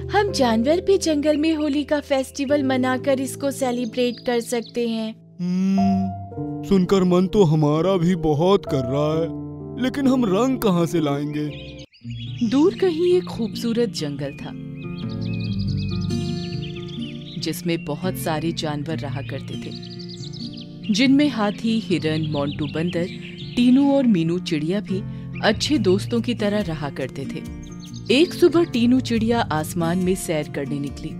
हम जानवर भी जंगल में होली का फेस्टिवल मनाकर इसको सेलिब्रेट कर सकते हैं। सुनकर मन तो हमारा भी बहुत कर रहा है, लेकिन हम रंग कहाँ से लाएंगे? दूर कहीं एक खूबसूरत जंगल था जिसमें बहुत सारे जानवर रहा करते थे, जिनमें हाथी, हिरन, मोंटू बंदर, टीनू और मीनू चिड़िया भी अच्छे दोस्तों की तरह रहा करते थे। एक सुबह टीनू चिड़िया आसमान में सैर करने निकली।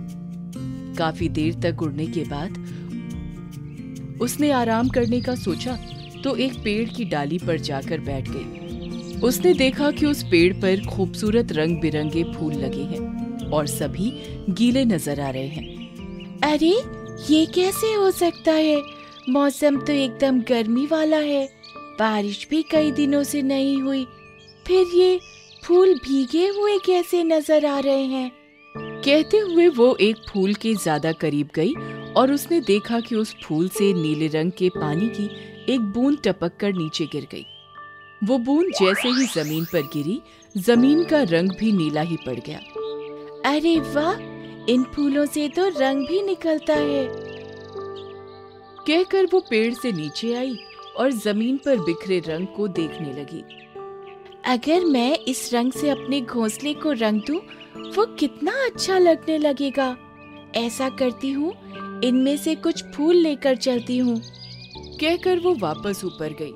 काफी देर तक उड़ने के बाद उसने आराम करने का सोचा तो एक पेड़ की डाली पर जाकर बैठ गई। उसने देखा कि उस पेड़ पर खूबसूरत रंग बिरंगे फूल लगे हैं और सभी गीले नजर आ रहे हैं। अरे ये कैसे हो सकता है? मौसम तो एकदम गर्मी वाला है, बारिश भी कई दिनों से नहीं हुई, फिर ये फूल भीगे हुए कैसे नजर आ रहे हैं? कहते हुए वो एक फूल के ज्यादा करीब गई और उसने देखा कि उस फूल से नीले रंग के पानी की एक बूंद टपक कर नीचे गिर गई। वो बूंद जैसे ही जमीन पर गिरी, जमीन का रंग भी नीला ही पड़ गया। अरे वाह, इन फूलों से तो रंग भी निकलता है। कहकर वो पेड़ से नीचे आई और जमीन पर बिखरे रंग को देखने लगी। अगर मैं इस रंग से अपने घोंसले को रंग दूं, वो कितना अच्छा लगने लगेगा। ऐसा करती हूँ, इनमें से कुछ फूल लेकर चलती हूँ। कहकर वो वापस ऊपर गई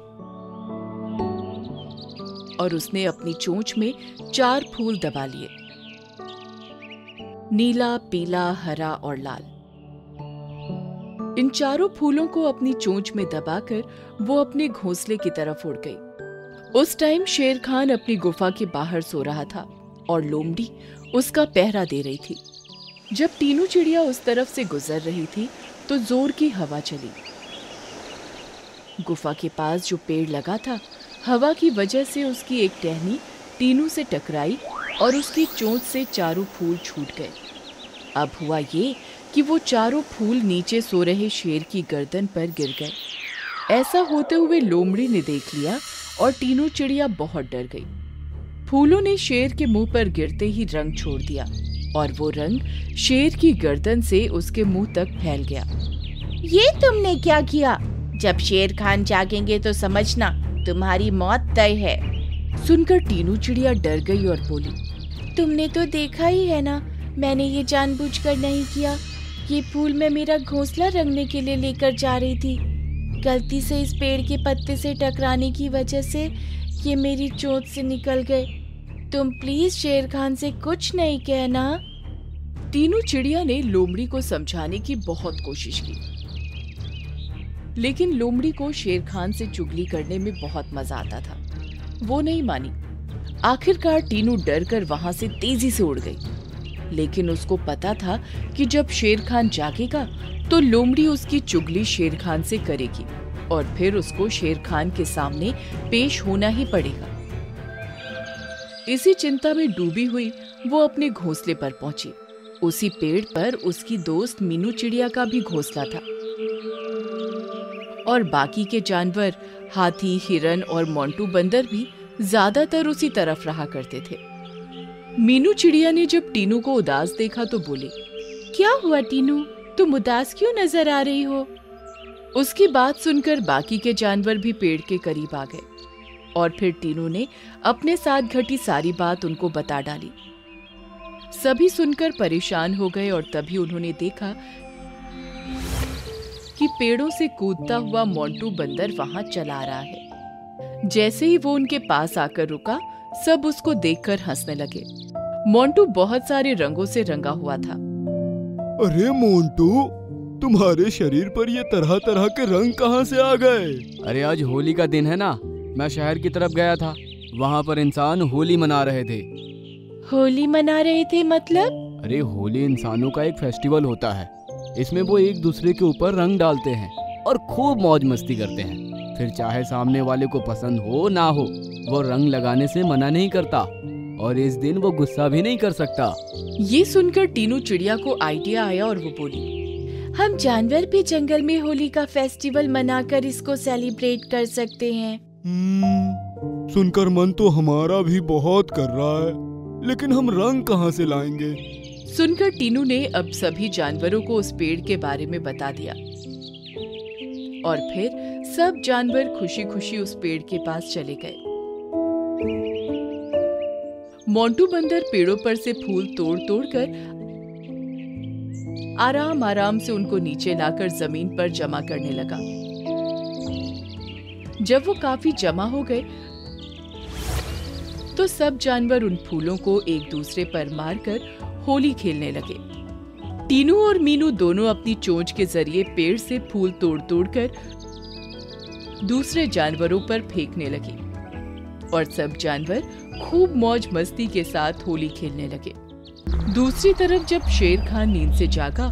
और उसने अपनी चोंच में 4 फूल दबा लिए, नीला, पीला, हरा और लाल। इन चारों फूलों को अपनी चोंच में दबाकर वो अपने घोंसले की तरफ उड़ गई। उस टाइम शेर खान अपनी गुफा के बाहर सो रहा था और लोमड़ी उसका पहरा दे रही थी। जब टीनू चिड़िया उस तरफ से गुजर रही थी तो जोर की हवा चली। गुफा के पास जो पेड़ लगा था, हवा की वजह से उसकी एक टहनी टीनू से टकराई और उसकी चोंच से चारों फूल छूट गए। अब हुआ ये कि वो चारों फूल नीचे सो रहे शेर की गर्दन पर गिर गए। ऐसा होते हुए लोमड़ी ने देख लिया और टीनू चिड़िया बहुत डर गई। फूलों ने शेर के मुंह पर गिरते ही रंग छोड़ दिया और वो रंग शेर की गर्दन से उसके मुंह तक फैल गया। ये तुमने क्या किया? जब शेर खान जागेंगे तो समझना तुम्हारी मौत तय है। सुनकर टीनू चिड़िया डर गई और बोली, तुमने तो देखा ही है ना, मैंने ये जानबूझकर नहीं किया। ये फूल मैं मेरा घोंसला रंगने के लिए लेकर जा रही थी। गलती से इस पेड़ के पत्ते से टकराने की वजह से ये मेरी चोंच से निकल गए। तुम प्लीज शेर खान से कुछ नहीं कहना। टीनू चिड़िया ने लोमड़ी को समझाने की बहुत कोशिश की, लेकिन लोमड़ी को शेर खान से चुगली करने में बहुत मजा आता था। वो नहीं मानी। आखिरकार टीनू डर कर वहां से तेजी से उड़ गई, लेकिन उसको पता था कि जब शेर खान जागेगा तो लोमड़ी उसकी चुगली शेर खान से करेगी और फिर उसको शेर खान के सामने पेश होना ही पड़ेगा। इसी चिंता में डूबी हुई वो अपने घोंसले पर पहुंची। उसी पेड़ पर उसकी दोस्त मीनू चिड़िया का भी घोंसला था और बाकी के जानवर, हाथी, हिरन और मोंटू बंदर भी ज्यादातर उसी तरफ रहा करते थे। मीनू चिड़िया ने जब टीनू को उदास देखा तो बोली, क्या हुआ टीनू, तुम उदास क्यों नजर आ रही हो? उसकी बात सुनकर बाकी के जानवर भी पेड़ के करीब आ गए और फिर टीनू ने अपने साथ घटी सारी बात उनको बता डाली। सभी सुनकर परेशान हो गए और तभी उन्होंने देखा कि पेड़ों से कूदता हुआ मोंटू बंदर वहां चला रहा है। जैसे ही वो उनके पास आकर रुका, सब उसको देखकर हंसने लगे। मोंटू बहुत सारे रंगों से रंगा हुआ था। अरे मोंटू, तुम्हारे शरीर पर ये तरह तरह के रंग कहाँ से आ गए? अरे आज होली का दिन है ना, मैं शहर की तरफ गया था, वहाँ पर इंसान होली मना रहे थे। होली मना रहे थे मतलब? अरे होली इंसानों का एक फेस्टिवल होता है। इसमें वो एक दूसरे के ऊपर रंग डालते हैं और खूब मौज मस्ती करते हैं। फिर चाहे सामने वाले को पसंद हो ना हो, वो रंग लगाने से मना नहीं करता और इस दिन वो गुस्सा भी नहीं कर सकता। ये सुनकर टीनू चिड़िया को आइडिया आया और वो बोली, हम जानवर भी जंगल में होली का फेस्टिवल मनाकर इसको सेलिब्रेट कर सकते हैं। सुनकर मन तो हमारा भी बहुत कर रहा है, लेकिन हम रंग कहाँ से लाएंगे? सुनकर टीनू ने अब सभी जानवरों को उस पेड़ के बारे में बता दिया और फिर सब जानवर खुशी खुशी उस पेड़ के पास चले गए। मोंटू बंदर पेड़ों पर से फूल तोड़ तोड़ कर आराम आराम से उनको नीचे लाकर जमीन पर जमा करने लगा। जब वो काफी जमा हो गए तो सब जानवर उन फूलों को एक दूसरे पर मारकर होली खेलने लगे। टीनू और मीनू दोनों अपनी चोंच के जरिए पेड़ से फूल तोड़ तोड़ कर दूसरे जानवरों पर फेंकने लगे और सब जानवर खूब मौज मस्ती के साथ होली खेलने लगे। दूसरी तरफ जब शेर खान नींद से जागा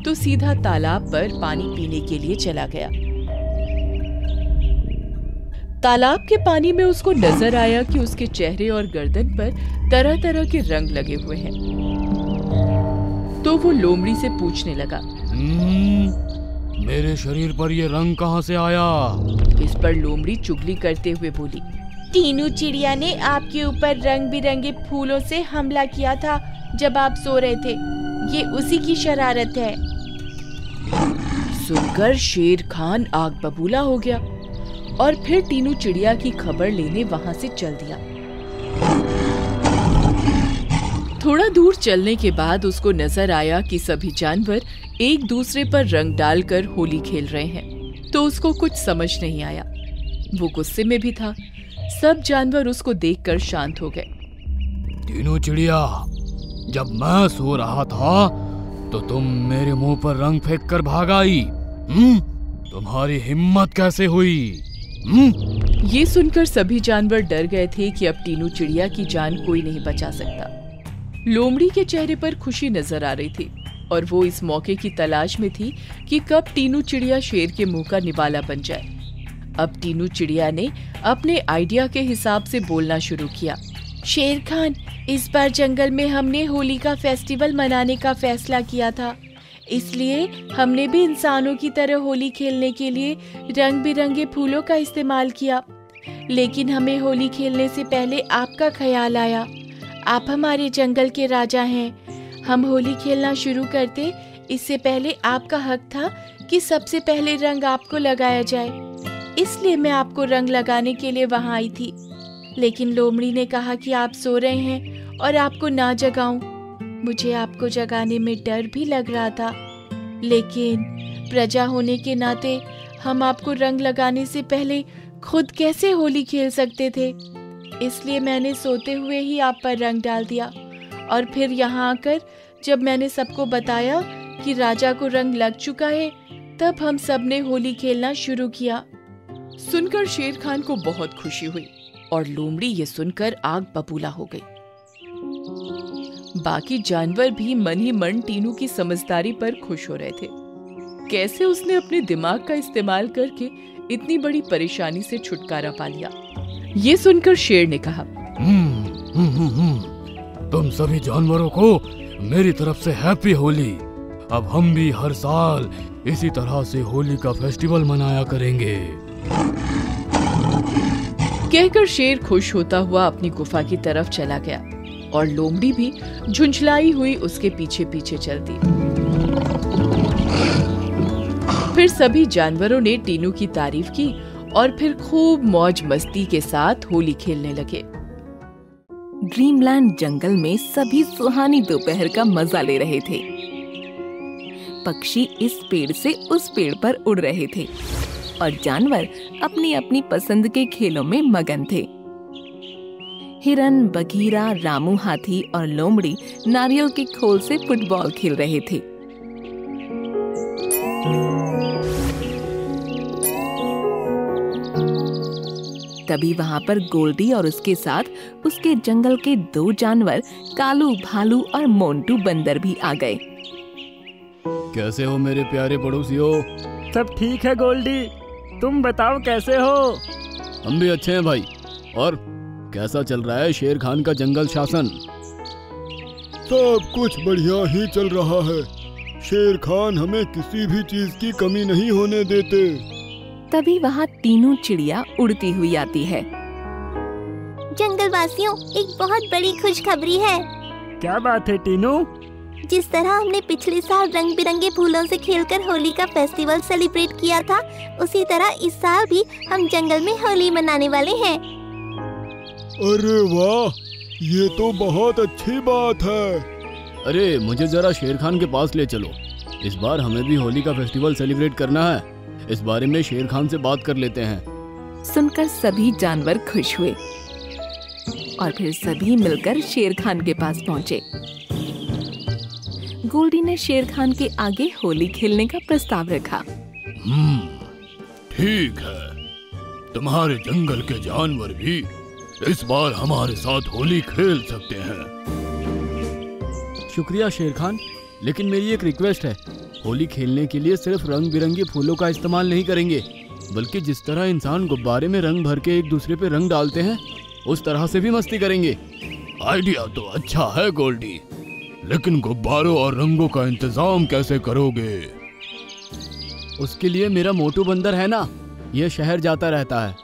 तो सीधा तालाब पर पानी पीने के लिए चला गया। तालाब के पानी में उसको नजर आया कि उसके चेहरे और गर्दन पर तरह तरह के रंग लगे हुए हैं। तो वो लोमड़ी से पूछने लगा, मेरे शरीर पर ये रंग कहाँ से आया? इस पर लोमड़ी चुगली करते हुए बोली, टीनू चिड़िया ने आपके ऊपर रंग बिरंगे फूलों से हमला किया था जब आप सो रहे थे। ये उसी की शरारत है। सुनकर शेर खान आग बबूला हो गया और फिर टीनू चिड़िया की खबर लेने वहां से चल दिया। थोड़ा दूर चलने के बाद उसको नजर आया कि सभी जानवर एक दूसरे पर रंग डालकर होली खेल रहे हैं। तो उसको कुछ समझ नहीं आया। वो गुस्से में भी था। सब जानवर उसको देखकर शांत हो गए। टीनू चिड़िया, जब मैं सो रहा था तो तुम मेरे मुंह पर रंग फेंक कर भाग आई। तुम्हारी हिम्मत कैसे हुई? ये सुनकर सभी जानवर डर गए थे कि अब टीनू चिड़िया की जान कोई नहीं बचा सकता। लोमड़ी के चेहरे पर खुशी नजर आ रही थी और वो इस मौके की तलाश में थी कि कब टीनू चिड़िया शेर के मुंह का निवाला बन जाए। अब टीनू चिड़िया ने अपने आइडिया के हिसाब से बोलना शुरू किया। शेर खान, इस बार जंगल में हमने होली का फेस्टिवल मनाने का फैसला किया था, इसलिए हमने भी इंसानों की तरह होली खेलने के लिए रंग बिरंगे फूलों का इस्तेमाल किया। लेकिन हमें होली खेलने से पहले आपका ख्याल आया। आप हमारे जंगल के राजा हैं। हम होली खेलना शुरू करते इससे पहले आपका हक था कि सबसे पहले रंग आपको लगाया जाए, इसलिए मैं आपको रंग लगाने के लिए वहां आई थी। लेकिन लोमड़ी ने कहा कि आप सो रहे हैं और आपको ना जगाऊं। मुझे आपको जगाने में डर भी लग रहा था, लेकिन प्रजा होने के नाते हम आपको रंग लगाने से पहले खुद कैसे होली खेल सकते थे, इसलिए मैंने सोते हुए ही आप पर रंग डाल दिया। और फिर यहाँ आकर जब मैंने सबको बताया कि राजा को रंग लग चुका है, तब हम सब ने होली खेलना शुरू किया। सुनकर शेर खान को बहुत खुशी हुई और लोमड़ी ये सुनकर आग बबूला हो गई। बाकी जानवर भी मन ही मन टीनू की समझदारी पर खुश हो रहे थे। कैसे उसने अपने दिमाग का इस्तेमाल करके इतनी बड़ी परेशानी से छुटकारा पा लिया। ये सुनकर शेर ने कहा, तुम सभी जानवरों को मेरी तरफ से हैप्पी होली। अब हम भी हर साल इसी तरह से होली का फेस्टिवल मनाया करेंगे। कहकर शेर खुश होता हुआ अपनी गुफा की तरफ चला गया और लोमड़ी भी झुंझलाई हुई उसके पीछे पीछे चल दी। फिर सभी जानवरों ने टीनू की तारीफ की और फिर खूब मौज मस्ती के साथ होली खेलने लगे। ड्रीमलैंड जंगल में सभी सुहानी दोपहर का मजा ले रहे थे। पक्षी इस पेड़ से उस पेड़ पर उड़ रहे थे और जानवर अपनी अपनी पसंद के खेलों में मगन थे। हिरन, बघीरा, रामू हाथी और लोमड़ी नारियल के खोल से फुटबॉल खेल रहे थे। तभी वहाँ पर गोल्डी और उसके साथ उसके जंगल के 2 जानवर कालू भालू और मोंटू बंदर भी आ गए। कैसे हो मेरे प्यारे पड़ोसियों? सब ठीक है गोल्डी, तुम बताओ कैसे हो? हम भी अच्छे हैं भाई। और कैसा चल रहा है शेर खान का जंगल शासन? सब कुछ बढ़िया ही चल रहा है। शेर खान हमें किसी भी चीज की कमी नहीं होने देते। तभी वहाँ टीनू चिड़िया उड़ती हुई आती है। जंगल वासियों, एक बहुत बड़ी खुशखबरी है। क्या बात है टीनू? जिस तरह हमने पिछले साल रंग बिरंगे फूलों से खेलकर होली का फेस्टिवल सेलिब्रेट किया था, उसी तरह इस साल भी हम जंगल में होली मनाने वाले हैं। अरे वाह, ये तो बहुत अच्छी बात है। अरे मुझे जरा शेर खान के पास ले चलो। इस बार हमें भी होली का फेस्टिवल सेलिब्रेट करना है। इस बारे में शेर खान से बात कर लेते हैं। सुनकर सभी जानवर खुश हुए और फिर सभी मिलकर शेर खान के पास पहुंचे। गोल्डी ने शेर खान के आगे होली खेलने का प्रस्ताव रखा। ठीक है, तुम्हारे जंगल के जानवर भी इस बार हमारे साथ होली खेल सकते हैं। शुक्रिया शेर खान, लेकिन मेरी एक रिक्वेस्ट है। होली खेलने के लिए सिर्फ रंग बिरंगे फूलों का इस्तेमाल नहीं करेंगे, बल्कि जिस तरह इंसान गुब्बारे में रंग भर के एक दूसरे पे रंग डालते हैं, उस तरह से भी मस्ती करेंगे। आइडिया तो अच्छा है गोल्डी, लेकिन गुब्बारों और रंगों का इंतजाम कैसे करोगे? उसके लिए मेरा मोटू बंदर है ना, यह शहर जाता रहता है।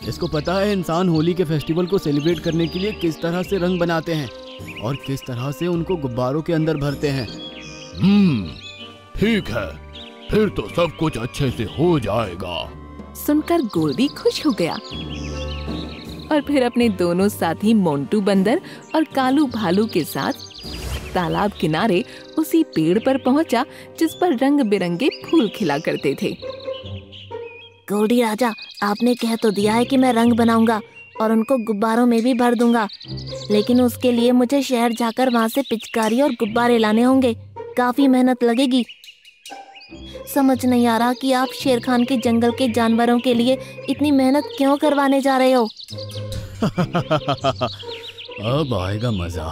इसको पता है इंसान होली के फेस्टिवल को सेलिब्रेट करने के लिए किस तरह से रंग बनाते हैं और किस तरह से उनको गुब्बारों के अंदर भरते हैं। ठीक है, फिर तो सब कुछ अच्छे से हो जाएगा। सुनकर गोल्डी खुश हो गया और फिर अपने दोनों साथी मोंटू बंदर और कालू भालू के साथ तालाब किनारे उसी पेड़ पर पहुंचा जिस पर रंग बिरंगे फूल खिला करते थे। गोल्डी राजा, आपने कह तो दिया है कि मैं रंग बनाऊंगा और उनको गुब्बारों में भी भर दूंगा, लेकिन उसके लिए मुझे शहर जाकर वहाँ से पिचकारी और गुब्बारे लाने होंगे। काफी मेहनत लगेगी। समझ नहीं आ रहा कि आप शेर खान के जंगल के जानवरों के लिए इतनी मेहनत क्यों करवाने जा रहे हो। अब आएगा मजा।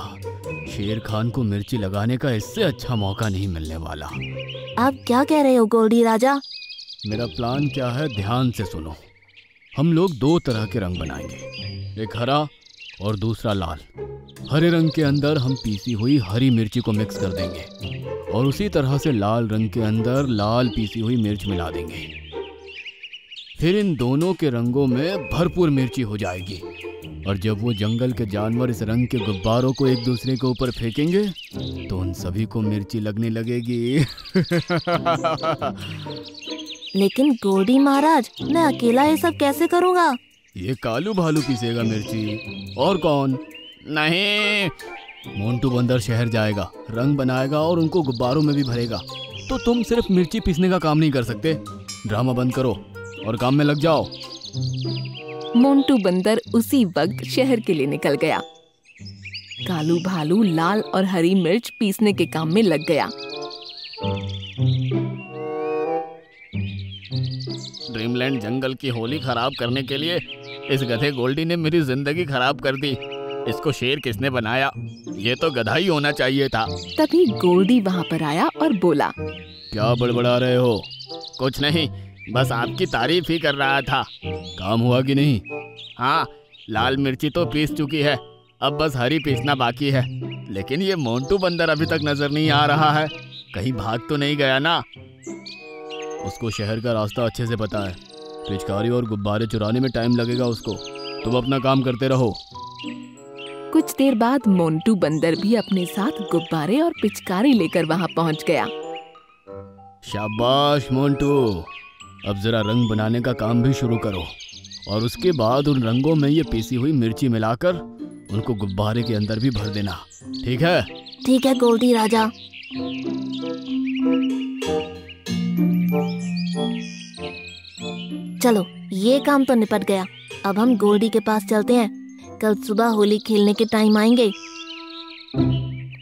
शेर खान को मिर्ची लगाने का इससे अच्छा मौका नहीं मिलने वाला। आप क्या कह रहे हो गोल्डी राजा? मेरा प्लान क्या है, ध्यान से सुनो। हम लोग दो तरह के रंग बनाएंगे, एक हरा और दूसरा लाल। हरे रंग के अंदर हम पीसी हुई हरी मिर्ची को मिक्स कर देंगे और उसी तरह से लाल रंग के अंदर लाल पीसी हुई मिर्च मिला देंगे। फिर इन दोनों के रंगों में भरपूर मिर्ची हो जाएगी और जब वो जंगल के जानवर इस रंग के गुब्बारों को एक दूसरे के ऊपर फेंकेंगे तो उन सभी को मिर्ची लगने लगेगी। लेकिन गोल्डी महाराज, मैं अकेला ये सब कैसे करूँगा? ये कालू भालू पीसेगा मिर्ची, और कौन? नहीं, मोंटू बंदर शहर जाएगा, रंग बनाएगा और उनको गुब्बारों में भी भरेगा। तो तुम सिर्फ मिर्ची पीसने का काम नहीं कर सकते। ड्रामा बंद करो और काम में लग जाओ। मोंटू बंदर उसी वक्त शहर के लिए निकल गया। कालू भालू लाल और हरी मिर्च पीसने के काम में लग गया। ड्रीमलैंड जंगल की होली खराब करने के लिए इस गधे गोल्डी ने मेरी जिंदगी खराब कर दी। इसको शेर किसने बनाया? ये तो गधा ही होना चाहिए था। तभी गोल्डी वहाँ पर आया और बोला, क्या बड़बड़ा रहे हो? कुछ नहीं, बस आपकी तारीफ ही कर रहा था। काम हुआ कि नहीं? हाँ, लाल मिर्ची तो पीस चुकी है, अब बस हरी पीसना बाकी है। लेकिन ये मोंटू बंदर अभी तक नजर नहीं आ रहा है। कहीं भाग तो नहीं गया ना? उसको शहर का रास्ता अच्छे से पता है। पिचकारी और गुब्बारे चुराने में टाइम लगेगा उसको। तुम अपना काम करते रहो। कुछ देर बाद मोंटू बंदर भी अपने साथ गुब्बारे और पिचकारी लेकर वहाँ पहुँच गया। शाबाश मोंटू, अब जरा रंग बनाने का काम भी शुरू करो और उसके बाद उन रंगों में ये पीसी हुई मिर्ची मिलाकर उनको गुब्बारे के अंदर भी भर देना। ठीक है? ठीक है गोल्डी राजा। चलो, ये काम तो निपट गया। अब हम गोल्डी के पास चलते हैं। कल सुबह होली खेलने के टाइम आएंगे।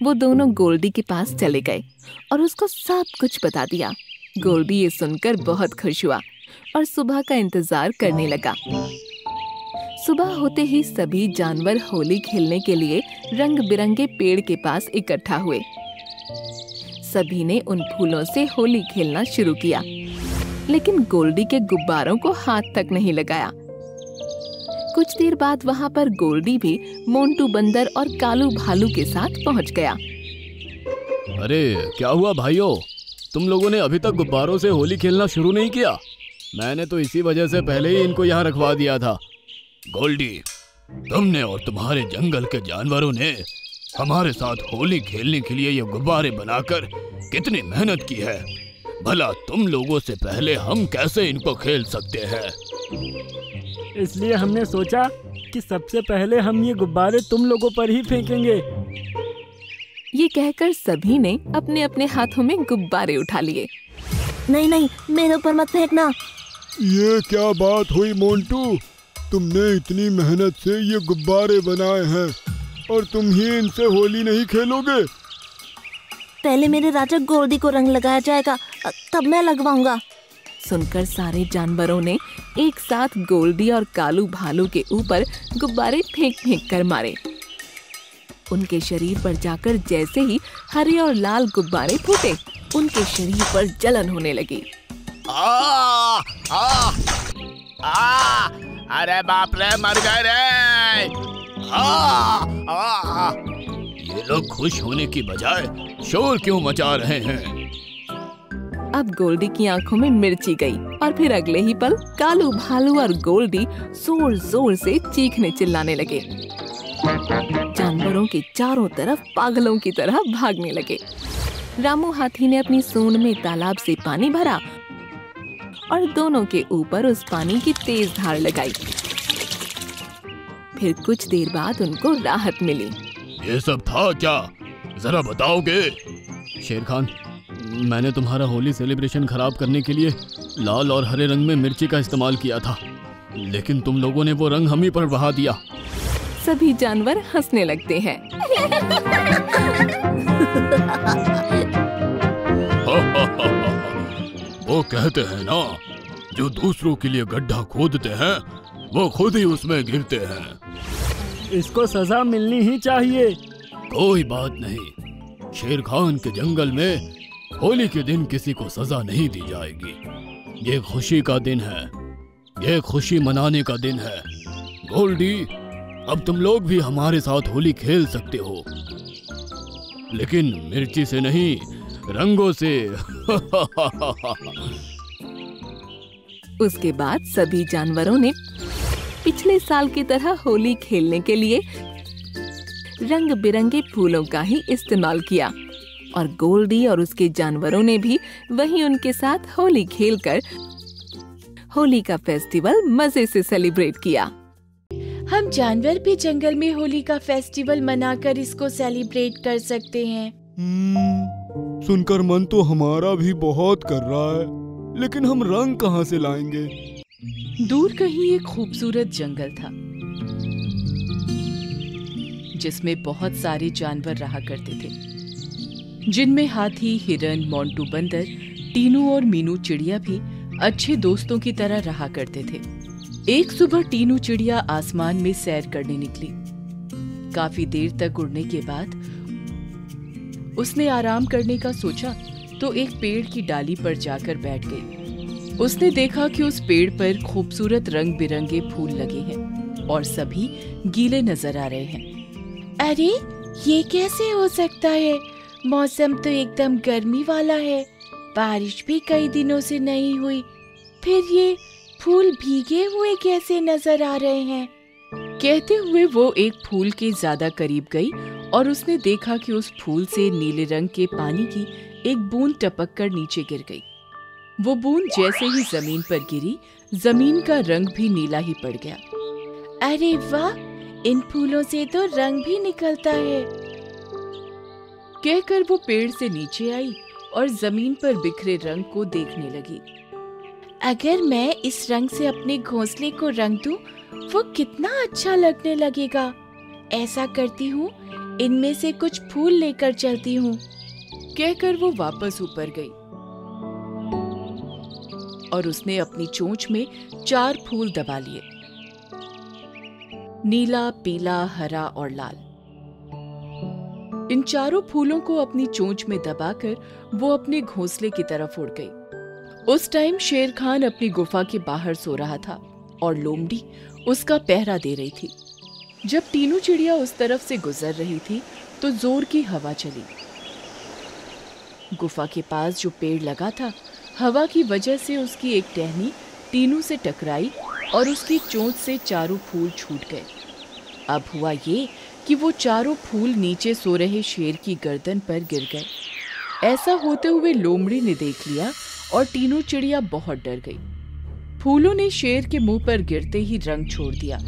वो दोनों गोल्डी के पास चले गए और उसको सब कुछ बता दिया। गोल्डी ये सुनकर बहुत खुश हुआ और सुबह का इंतजार करने लगा। सुबह होते ही सभी जानवर होली खेलने के लिए रंग बिरंगे पेड़ के पास इकट्ठा हुए। सभी ने उन फूलों से होली खेलना शुरू किया, लेकिन गोल्डी के गुब्बारों को हाथ तक नहीं लगाया। कुछ देर बाद वहाँ पर गोल्डी भी मोंटू बंदर और कालू भालू के साथ पहुँच गया। अरे क्या हुआ भाइयों, तुम लोगों ने अभी तक गुब्बारों से होली खेलना शुरू नहीं किया? मैंने तो इसी वजह से पहले ही इनको यहाँ रखवा दिया था। गोल्डी, तुमने और तुम्हारे जंगल के जानवरों ने हमारे साथ होली खेलने के लिए ये गुब्बारे बनाकर कितनी मेहनत की है। भला तुम लोगों से पहले हम कैसे इनको खेल सकते हैं? इसलिए हमने सोचा कि सबसे पहले हम ये गुब्बारे तुम लोगों पर ही फेंकेंगे। ये कहकर सभी ने अपने अपने हाथों में गुब्बारे उठा लिए। नहीं नहीं, मेरे ऊपर मत फेंकना। ये क्या बात हुई मोंटू, तुमने इतनी मेहनत से ये गुब्बारे बनाए हैं और तुम ही इनसे होली नहीं खेलोगे? पहले मेरे राजा गोल्डी को रंग लगाया जाएगा, तब मैं लगवाऊंगा। सुनकर सारे जानवरों ने एक साथ गोल्डी और कालू भालू के ऊपर गुब्बारे फेंक फेंक कर मारे। उनके शरीर पर जाकर जैसे ही हरे और लाल गुब्बारे फूटे, उनके शरीर पर जलन होने लगी। अरे बाप रे, मर गए रे। ये लोग खुश होने की बजाय शोर क्यों मचा रहे हैं? अब गोल्डी की आंखों में मिर्ची गई और फिर अगले ही पल कालू भालू और गोल्डी जोर जोर से चीखने चिल्लाने लगे। जानवरों के चारों तरफ पागलों की तरह भागने लगे। रामू हाथी ने अपनी सूंड में तालाब से पानी भरा और दोनों के ऊपर उस पानी की तेज धार लगाई। फिर कुछ देर बाद उनको राहत मिली। ये सब था क्या? जरा बताओगे? शेर खान, मैंने तुम्हारा होली सेलिब्रेशन खराब करने के लिए लाल और हरे रंग में मिर्ची का इस्तेमाल किया था, लेकिन तुम लोगों ने वो रंग हम ही पर बहा दिया। सभी जानवर हंसने लगते हैं। वो कहते हैं ना, जो दूसरों के लिए गड्ढा खोदते हैं वो खुद ही उसमें गिरते हैं। इसको सजा मिलनी ही चाहिए। कोई बात नहीं, शेर खान के जंगल में होली के दिन किसी को सजा नहीं दी जाएगी। ये खुशी का दिन है, ये खुशी मनाने का दिन है। गोल्डी, अब तुम लोग भी हमारे साथ होली खेल सकते हो, लेकिन मिर्ची से नहीं, रंगों से। उसके बाद सभी जानवरों ने पिछले साल की तरह होली खेलने के लिए रंग बिरंगे फूलों का ही इस्तेमाल किया और गोल्डी और उसके जानवरों ने भी वहीं उनके साथ होली खेलकर होली का फेस्टिवल मजे से सेलिब्रेट किया। हम जानवर भी जंगल में होली का फेस्टिवल मनाकर इसको सेलिब्रेट कर सकते हैं। सुनकर मन तो हमारा भी बहुत कर रहा है, लेकिन हम रंग कहाँ से लाएंगे? दूर कहीं एक खूबसूरत जंगल था जिसमें बहुत सारे जानवर रहा करते थे, जिनमें हाथी, हिरन, मोंटू बंदर, टीनू और मीनू चिड़िया भी अच्छे दोस्तों की तरह रहा करते थे। एक सुबह टीनू चिड़िया आसमान में सैर करने निकली। काफी देर तक उड़ने के बाद उसने आराम करने का सोचा तो एक पेड़ की डाली पर जाकर बैठ गई। उसने देखा कि उस पेड़ पर खूबसूरत रंग बिरंगे फूल लगे हैं और सभी गीले नजर आ रहे हैं। अरे, ये कैसे हो सकता है? मौसम तो एकदम गर्मी वाला है, बारिश भी कई दिनों से नहीं हुई, फिर ये फूल भीगे हुए कैसे नजर आ रहे हैं? कहते हुए वो एक फूल के ज्यादा करीब गई और उसने देखा कि उस फूल से नीले रंग के पानी की एक बूंद टपक कर नीचे गिर गई। वो बूंद जैसे ही जमीन पर गिरी, जमीन का रंग भी नीला ही पड़ गया। अरे वाह, इन फूलों से तो रंग भी निकलता है। कहकर वो पेड़ से नीचे आई और जमीन पर बिखरे रंग को देखने लगी। अगर मैं इस रंग से अपने घोंसले को रंग दूं, वो कितना अच्छा लगने लगेगा। ऐसा करती हूँ, इनमें से कुछ फूल लेकर चलती हूँ। कहकर वो वापस ऊपर गई और उसने अपनी चोंच में 4 फूल दबा लिए, नीला, पीला, हरा और लाल। इन चारों फूलों को अपनी चोंच में दबाकर वो अपने घोंसले की तरफ उड़ गई। उस टाइम शेर खान अपनी गुफा के बाहर सो रहा था और लोमड़ी उसका पहरा दे रही थी। जब टीनू चिड़िया उस तरफ से गुजर रही थी तो जोर की हवा चली। गुफा के पास जो पेड़ लगा था, हवा की वजह से उसकी एक टहनी टीनू से टकराई और उसकी चोंच से चारों फूल छूट गए। अब हुआ ये कि वो चारों फूल नीचे सो रहे शेर की गर्दन पर गिर गए। ऐसा होते हुए लोमड़ी ने देख लिया और टीनू चिड़िया बहुत डर गई। फूलों ने शेर के मुंह पर गिरते ही रंग छोड़ दिया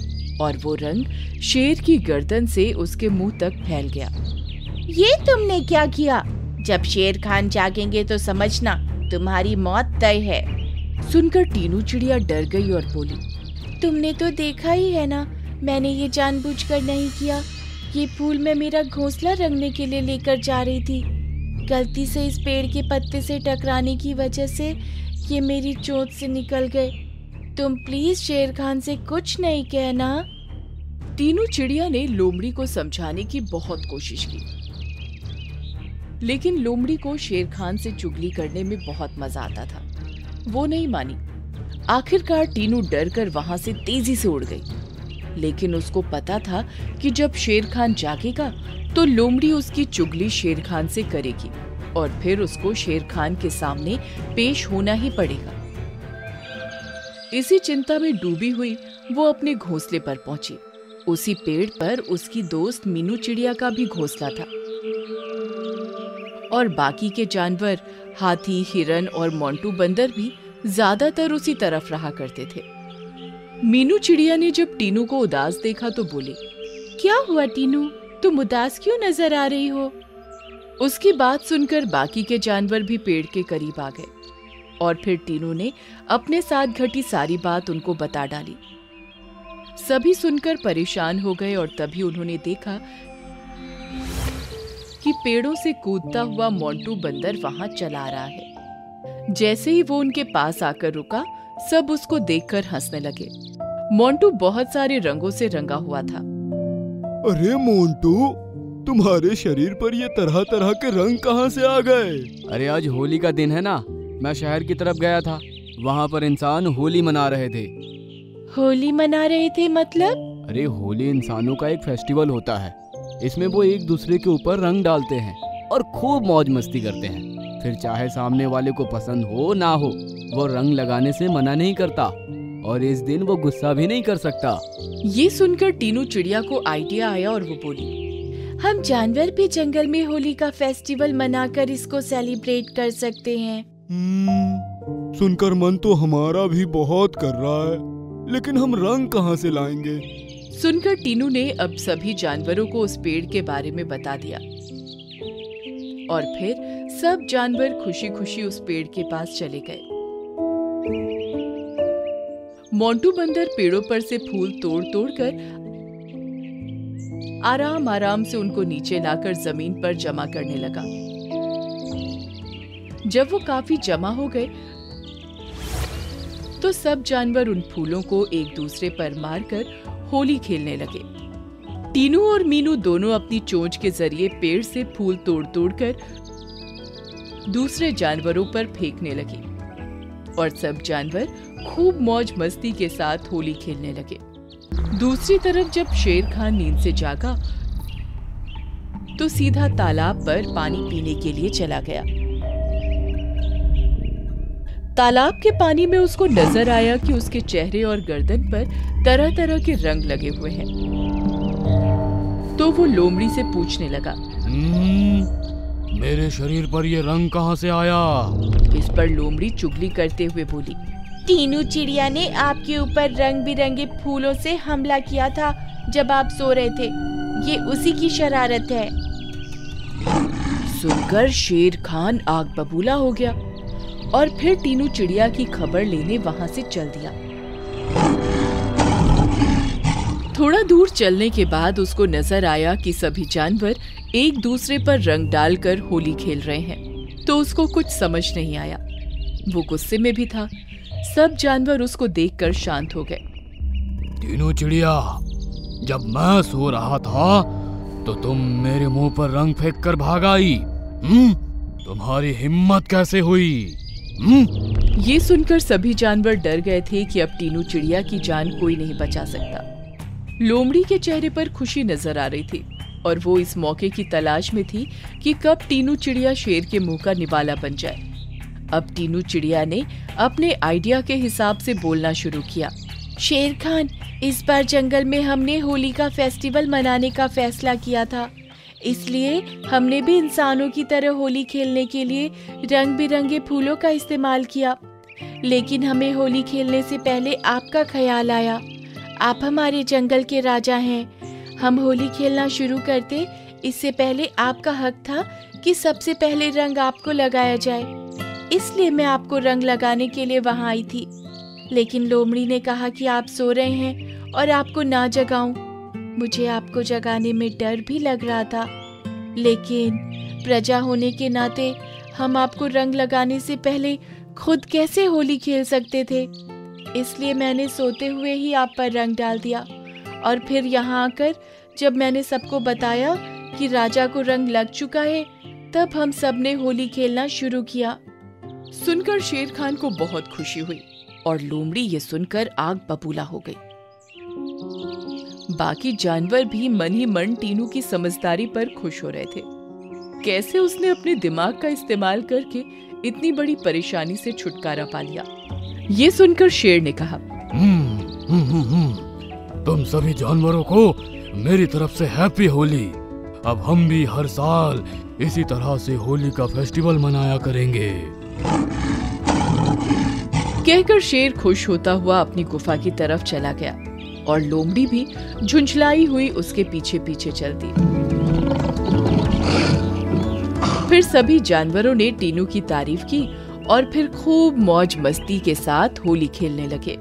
और वो रंग शेर की गर्दन से उसके मुंह तक फैल गया। ये तुमने क्या किया? जब शेर खान जागेंगे तो समझना तुम्हारी मौत तय है। सुनकर टीनू चिड़िया डर गई और बोली, तुमने तो देखा ही है ना, मैंने ये जानबूझकर नहीं किया। ये फूल मैं मेरा घोंसला रंगने के लिए लेकर जा रही थी। गलती से इस पेड़ के पत्ते से टकराने की वजह से ये मेरी चोंच से निकल गए। तुम प्लीज शेर खान से कुछ नहीं कहना। टीनू चिड़िया ने लोमड़ी को समझाने की बहुत कोशिश की, लेकिन लोमड़ी को शेर खान से चुगली करने में बहुत मजा आता था। वो नहीं मानी। आखिरकार टीनू डर कर वहां से तेजी से उड़ गई, लेकिन उसको पता था कि जब शेर खान जागेगा तो लोमड़ी उसकी चुगली शेर खान से करेगी और फिर उसको शेर खान के सामने पेश होना ही पड़ेगा। इसी चिंता में डूबी हुई वो अपने घोंसले पर पहुंची। उसी पेड़ पर उसकी दोस्त मीनू चिड़िया का भी घोंसला था और बाकी के जानवर हाथी, हिरन और मोंटू बंदर भी ज्यादातर उसी तरफ रहा करते थे। मीनू चिड़िया ने जब टीनू को उदास देखा तो बोली, क्या हुआ टीनू, तुम उदास क्यों नजर आ रही हो? उसकी बात सुनकर बाकी के जानवर भी पेड़ के करीब आ गए और फिर टीनू ने अपने साथ घटी सारी बात उनको बता डाली। सभी सुनकर परेशान हो गए और तभी उन्होंने देखा कि पेड़ों से कूदता हुआ मोंटू बंदर वहां चला आ रहा है। जैसे ही वो उनके पास आकर रुका, सब उसको देखकर हंसने लगे। मोंटू बहुत सारे रंगों से रंगा हुआ था। अरे मोंटू, तुम्हारे शरीर पर ये तरह तरह के रंग कहाँ से आ गए? अरे आज होली का दिन है ना, मैं शहर की तरफ गया था, वहाँ पर इंसान होली मना रहे थे। होली मना रहे थे मतलब? अरे होली इंसानों का एक फेस्टिवल होता है। इसमें वो एक दूसरे के ऊपर रंग डालते हैं और खूब मौज मस्ती करते हैं। फिर चाहे सामने वाले को पसंद हो ना हो, वो रंग लगाने से मना नहीं करता और इस दिन वो गुस्सा भी नहीं कर सकता। ये सुनकर टीनू चिड़िया को आइडिया आया और वो बोली, हम जानवर भी जंगल में होली का फेस्टिवल मनाकर इसको सेलिब्रेट कर सकते हैं। सुनकर मन तो हमारा भी बहुत कर रहा है, लेकिन हम रंग कहाँ से लाएंगे? सुनकर टीनू ने अब सभी जानवरों को उस पेड़ के बारे में बता दिया और फिर सब जानवर खुशी खुशी उस पेड़ के पास चले गए। मोंटू बंदर पेड़ों पर से फूल तोड़ तोड़ कर आराम आराम से उनको नीचे लाकर जमीन पर जमा करने लगा। जब वो काफी जमा हो गए तो सब जानवर उन फूलों को एक दूसरे पर मारकर होली खेलने लगे। टीनू और मीनू दोनों अपनी चोंच के जरिए पेड़ से फूल तोड़ तोड़ कर दूसरे जानवरों पर फेंकने लगी और सब जानवर खूब मौज मस्ती के साथ होली खेलने लगे। दूसरी तरफ जब शेर खान नींद से जागा तो सीधा तालाब पर पानी पीने के लिए चला गया। तालाब के पानी में उसको नजर आया कि उसके चेहरे और गर्दन पर तरह तरह के रंग लगे हुए हैं। तो वो लोमड़ी से पूछने लगा, मेरे शरीर पर ये रंग कहाँ से आया? इस पर लोमड़ी चुगली करते हुए बोली, टीनू चिड़िया ने आपके ऊपर रंग बिरंगे फूलों से हमला किया था जब आप सो रहे थे। ये उसी की शरारत है। सुनकर शेर खान आग बबूला हो गया और फिर टीनू चिड़िया की खबर लेने वहां से चल दिया। थोड़ा दूर चलने के बाद उसको नजर आया कि सभी जानवर एक दूसरे पर रंग डालकर होली खेल रहे हैं, तो उसको कुछ समझ नहीं आया। वो गुस्से में भी था। सब जानवर उसको देखकर शांत हो गए। टीनू चिड़िया, जब मैं सो रहा था तो तुम मेरे मुंह पर रंग फेंक कर भाग आई। तुम्हारी हिम्मत कैसे हुई? ये सुनकर सभी जानवर डर गए थे कि अब टीनू चिड़िया की जान कोई नहीं बचा सकता। लोमड़ी के चेहरे पर खुशी नजर आ रही थी और वो इस मौके की तलाश में थी कि कब टीनू चिड़िया शेर के मुंह का निवाला बन जाए। अब टीनू चिड़िया ने अपने आइडिया के हिसाब से बोलना शुरू किया। शेर खान, इस बार जंगल में हमने होली का फेस्टिवल मनाने का फैसला किया था, इसलिए हमने भी इंसानों की तरह होली खेलने के लिए रंग बिरंगे फूलों का इस्तेमाल किया। लेकिन हमें होली खेलने से पहले आपका ख्याल आया। आप हमारे जंगल के राजा हैं। हम होली खेलना शुरू करते इससे पहले आपका हक था कि सबसे पहले रंग आपको लगाया जाए, इसलिए मैं आपको रंग लगाने के लिए वहां आई थी। लेकिन लोमड़ी ने कहा कि आप सो रहे हैं और आपको ना जगाऊं। मुझे आपको जगाने में डर भी लग रहा था, लेकिन प्रजा होने के नाते हम आपको रंग लगाने से पहले खुद कैसे होली खेल सकते थे, इसलिए मैंने सोते हुए ही आप पर रंग डाल दिया। और फिर यहाँ आकर जब मैंने सबको बताया कि राजा को रंग लग चुका है, तब हम सब ने होली खेलना शुरू किया। सुनकर शेर खान को बहुत खुशी हुई और लोमड़ी ये सुनकर आग बबूला हो गई। बाकी जानवर भी मन ही मन टीनू की समझदारी पर खुश हो रहे थे। कैसे उसने अपने दिमाग का इस्तेमाल करके इतनी बड़ी परेशानी से छुटकारा पा लिया। ये सुनकर शेर ने कहा, तुम सभी जानवरों को मेरी तरफ से हैप्पी होली। अब हम भी हर साल इसी तरह से होली का फेस्टिवल मनाया करेंगे। कहकर शेर खुश होता हुआ अपनी गुफा की तरफ चला गया और लोमड़ी भी झुंझलाई हुई उसके पीछे पीछे चलती। फिर सभी जानवरों ने टीनू की तारीफ की और फिर खूब मौज मस्ती के साथ होली खेलने लगे।